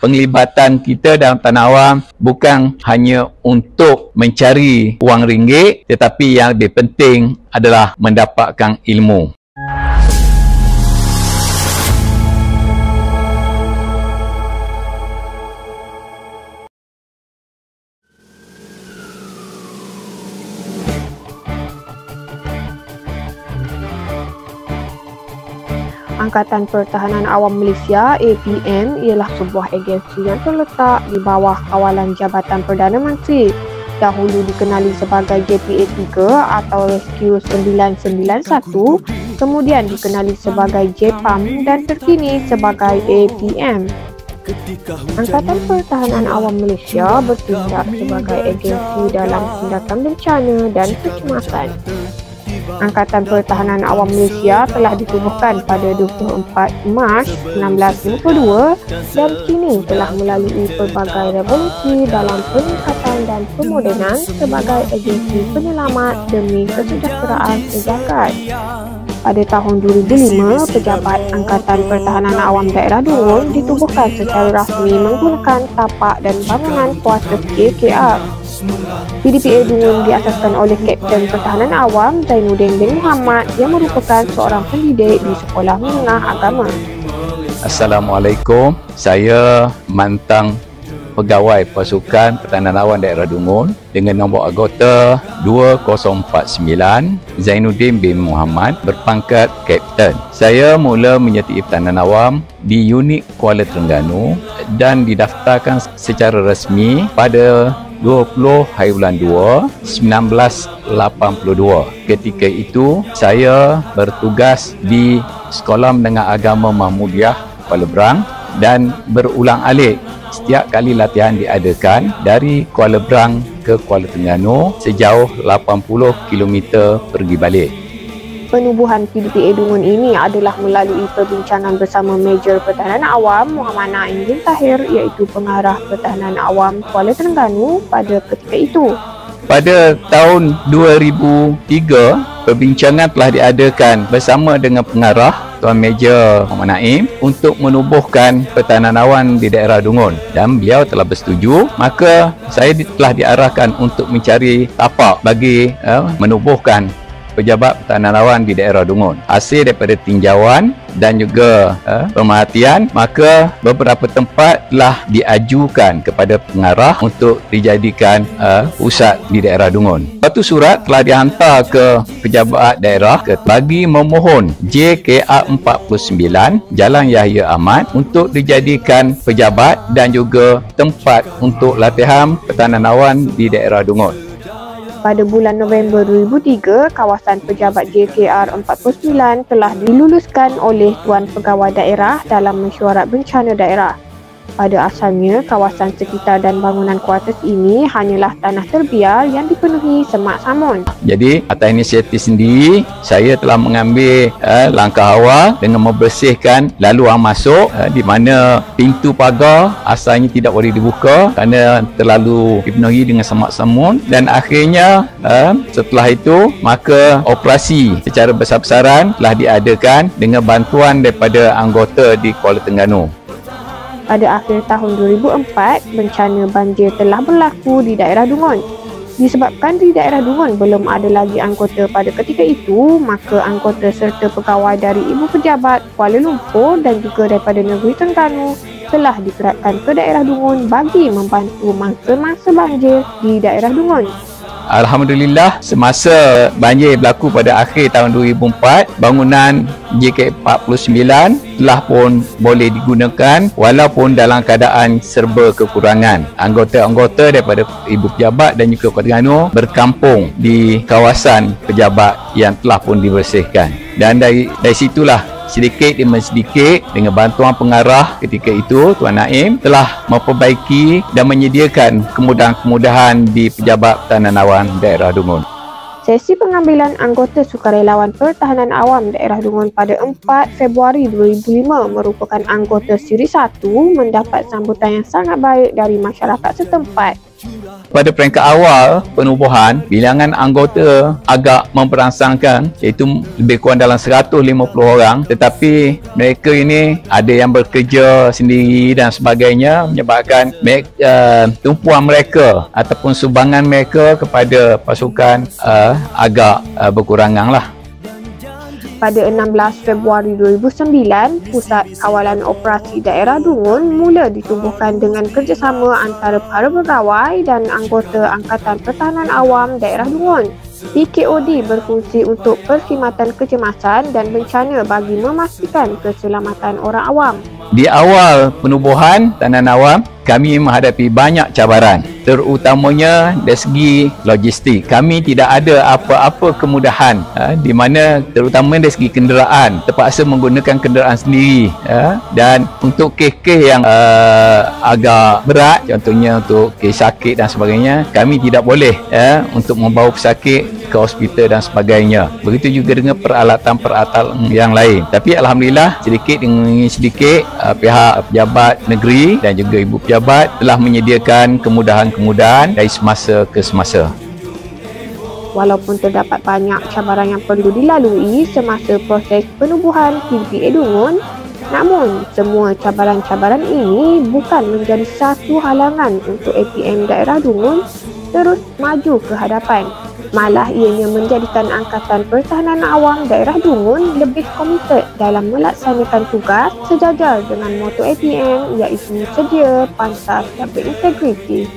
penglibatan kita dalam Tanah Awam bukan hanya untuk mencari wang ringgit, tetapi yang lebih penting adalah mendapatkan ilmu. Angkatan Pertahanan Awam Malaysia APM ialah sebuah agensi yang terletak di bawah kawalan Jabatan Perdana Menteri. Dahulu dikenali sebagai JPA 3 atau Rescue 991, kemudian dikenali sebagai JPAM dan terkini sebagai APM. Angkatan Pertahanan Awam Malaysia bertindak sebagai agensi dalam tindakan bencana dan kecemasan. Angkatan Pertahanan Awam Malaysia telah ditubuhkan pada 24 Mac 1952 dan kini telah melalui pelbagai revolusi dalam peningkatan dan pemodenan sebagai agensi penyelamat demi kesejahteraan sejagat. Pada tahun 2005, Pejabat Angkatan Pertahanan Awam Daerah Dungun ditubuhkan secara rasmi menggunakan tapak dan bangunan kuartus JKR. PDPA Dungun diasaskan oleh Kapten Pertahanan Awam Zainuddin bin Muhammad yang merupakan seorang pendidik di Sekolah Menengah Agama. Assalamualaikum, saya mantan pegawai pasukan Pertahanan Awam Daerah Dungun dengan nombor anggota 2049 Zainuddin bin Muhammad berpangkat Kapten. Saya mula menyertai Pertahanan Awam di unit Kuala Terengganu dan didaftarkan secara rasmi pada 20 hari bulan 2 1982. Ketika itu saya bertugas di Sekolah Menengah Agama Mahmudiyah Kuala Berang dan berulang alik setiap kali latihan diadakan dari Kuala Berang ke Kuala Terengganu sejauh 80 km pergi balik. Penubuhan PDPA Dungun ini adalah melalui perbincangan bersama Major Pertahanan Awam Muhammad Naim bin Tahir iaitu Pengarah Pertahanan Awam Kuala Terengganu pada ketika itu. Pada tahun 2003, perbincangan telah diadakan bersama dengan Pengarah Tuan Major Muhammad Naim untuk menubuhkan Pertahanan Awam di daerah Dungun dan beliau telah bersetuju. Maka saya telah diarahkan untuk mencari tapak bagi menubuhkan Pejabat Pertahanan Awam di daerah Dungun. Hasil daripada tinjauan dan juga pemerhatian, maka beberapa tempat telah diajukan kepada pengarah untuk dijadikan pusat di daerah Dungun. Satu surat telah dihantar ke pejabat daerah bagi memohon JKR 49 Jalan Yahya Ahmad untuk dijadikan pejabat dan juga tempat untuk latihan Pertahanan Awam di daerah Dungun. Pada bulan November 2003, kawasan pejabat JKR 49 telah diluluskan oleh Tuan Pegawai Daerah dalam mesyuarat bencana daerah. Pada asalnya, kawasan sekitar dan bangunan kuartus ini hanyalah tanah terbiar yang dipenuhi semak samun. Jadi, atas inisiatif sendiri, saya telah mengambil langkah awal dengan membersihkan laluan masuk di mana pintu pagar asalnya tidak boleh dibuka kerana terlalu dipenuhi dengan semak samun, dan akhirnya setelah itu, maka operasi secara besar-besaran telah diadakan dengan bantuan daripada anggota di Kuala Terengganu. Pada akhir tahun 2004, bencana banjir telah berlaku di daerah Dungun. Disebabkan di daerah Dungun belum ada lagi anggota pada ketika itu, maka anggota serta pegawai dari Ibu Pejabat Kuala Lumpur dan juga daripada negeri Terengganu telah dikerahkan ke daerah Dungun bagi membantu mangsa-mangsa banjir di daerah Dungun. Alhamdulillah, semasa banjir berlaku pada akhir tahun 2004, bangunan JK49 telah pun boleh digunakan walaupun dalam keadaan serba kekurangan. Anggota-anggota daripada Ibu Pejabat dan juga Kuala Terengganu berkampung di kawasan pejabat yang telah pun dibersihkan. Dan dari situlah sedikit demi sedikit dengan bantuan pengarah ketika itu Tuan Naim telah memperbaiki dan menyediakan kemudahan-kemudahan di Pejabat Pertahanan Awam Daerah Dungun. Sesi pengambilan anggota Sukarelawan Pertahanan Awam Daerah Dungun pada 4 Februari 2005 merupakan anggota Siri 1 mendapat sambutan yang sangat baik dari masyarakat setempat. Pada peringkat awal penubuhan, bilangan anggota agak memperangsangkan, iaitu lebih kurang dalam 150 orang, tetapi mereka ini ada yang bekerja sendiri dan sebagainya, menyebabkan tumpuan mereka ataupun sumbangan mereka kepada pasukan agak berkurangan lah. Pada 16 Februari 2009, Pusat Kawalan Operasi Daerah Dungun mula ditubuhkan dengan kerjasama antara para pegawai dan anggota Angkatan Pertahanan Awam Daerah Dungun. PKOD berfungsi untuk perkhidmatan kecemasan dan bencana bagi memastikan keselamatan orang awam. Di awal penubuhan tahanan awam, kami menghadapi banyak cabaran, terutamanya dari segi logistik. Kami tidak ada apa-apa kemudahan, di mana terutama dari segi kenderaan, terpaksa menggunakan kenderaan sendiri, dan untuk kes-kes yang agak berat, contohnya untuk kes sakit dan sebagainya, kami tidak boleh untuk membawa pesakit ke hospital dan sebagainya. Begitu juga dengan peralatan-peralatan yang lain. Tapi alhamdulillah, sedikit demi sedikit pihak pejabat negeri dan juga ibu pejabat telah menyediakan kemudahan-kemudahan dari semasa ke semasa. Walaupun terdapat banyak cabaran yang perlu dilalui semasa proses penubuhan PPA Dungun, namun semua cabaran-cabaran ini bukan menjadi satu halangan untuk APM Daerah Dungun terus maju ke hadapan. Malah ianya menjadikan Angkatan Pertahanan Awam Daerah Dungun lebih komited dalam melaksanakan tugas sejajar dengan moto APM, iaitu sedia, pantas dan berintegriti.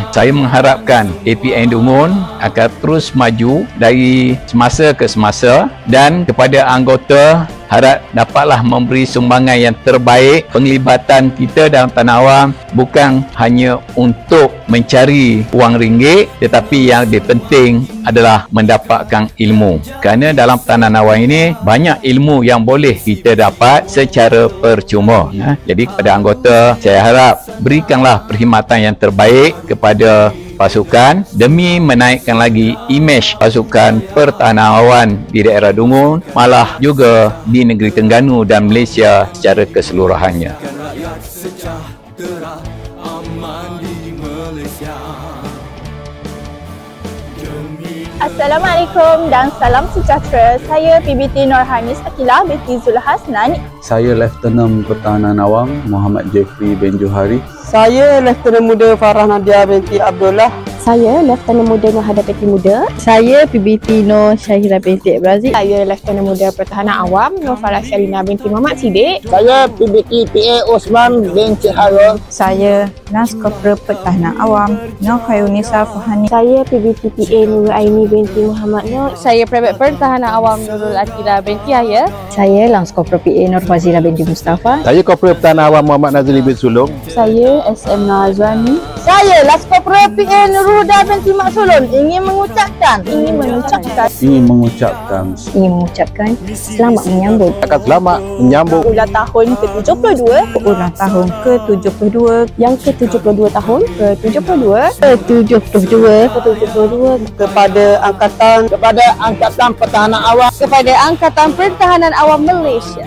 Saya mengharapkan APM Dungun akan terus maju dari semasa ke semasa, dan kepada anggota harap dapatlah memberi sumbangan yang terbaik. Penglibatan kita dalam tanah awam bukan hanya untuk mencari wang ringgit, tetapi yang lebih penting adalah mendapatkan ilmu. Kerana dalam tanah awam ini banyak ilmu yang boleh kita dapat secara percuma. Jadi kepada anggota saya harap berikanlah perkhidmatan yang terbaik kepada pasukan demi menaikkan lagi imej pasukan pertahanan awan di daerah Dungun, malah juga di negeri Terengganu dan Malaysia secara keseluruhannya. Assalamualaikum dan salam sejahtera. Saya PBT Nurhanis Akilah binti Zulhasnan. Saya Lieutenant Pertahanan Awam Muhammad Jeffrey bin Johari. Saya Lieutenant Muda Farah Nadia binti Abdullah. Saya Lieutenant Muda Nurhada binti Muda. Saya PBT Nur Syahira binti Brazil. Saya Lieutenant Muda Pertahanan Awam Nur Farah Syarina binti Muhammad Siddiq. Saya PBT PA Osman binti Harun. Saya Lance Corporal Pertahanan Awam Nur Khayunisa Fahani. Saya PBT PA Nurul Aini binti Muhammad Nur. Saya Private Pertahanan Awam Nurul Atila binti Yahya. Saya Lance Corporal PA Nur Fazila binti Mustafa. Saya Corporal Pertahanan Awam Muhammad Nazri bin Sulong. Saya SM Nazwani. Saya Lance Corporal PA Nuruda binti Mak Sulun ingin mengucapkan selamat menyambut Akan selamat menyambut ulang tahun ke-72 ulang tahun ke-72 yang ke-72 tahun ke-72 Kepada Angkatan Pertahanan Awam, kepada Angkatan Pertahanan Awam Malaysia.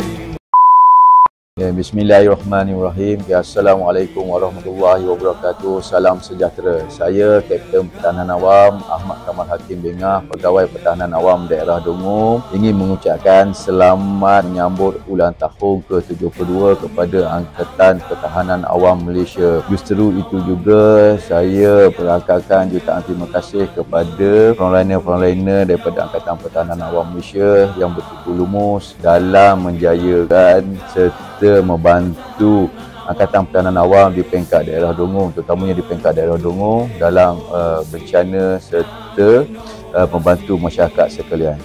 Bismillahirrahmanirrahim. Assalamualaikum warahmatullahi wabarakatuh. Salam sejahtera. Saya Kapten Pertahanan Awam Ahmad Kamal Hakim Bengah, Pegawai Pertahanan Awam Daerah Dungun, ingin mengucapkan selamat menyambut ulang tahun ke-72 kepada Angkatan Pertahanan Awam Malaysia. Justru itu juga saya berangkatkan jutaan terima kasih kepada frontliner daripada Angkatan Pertahanan Awam Malaysia yang betul-betul lumus dalam menjayakan serta membantu Angkatan Pertahanan Awam di peringkat daerah Dungun, terutamanya di peringkat daerah Dungun dalam bencana serta membantu masyarakat sekalian.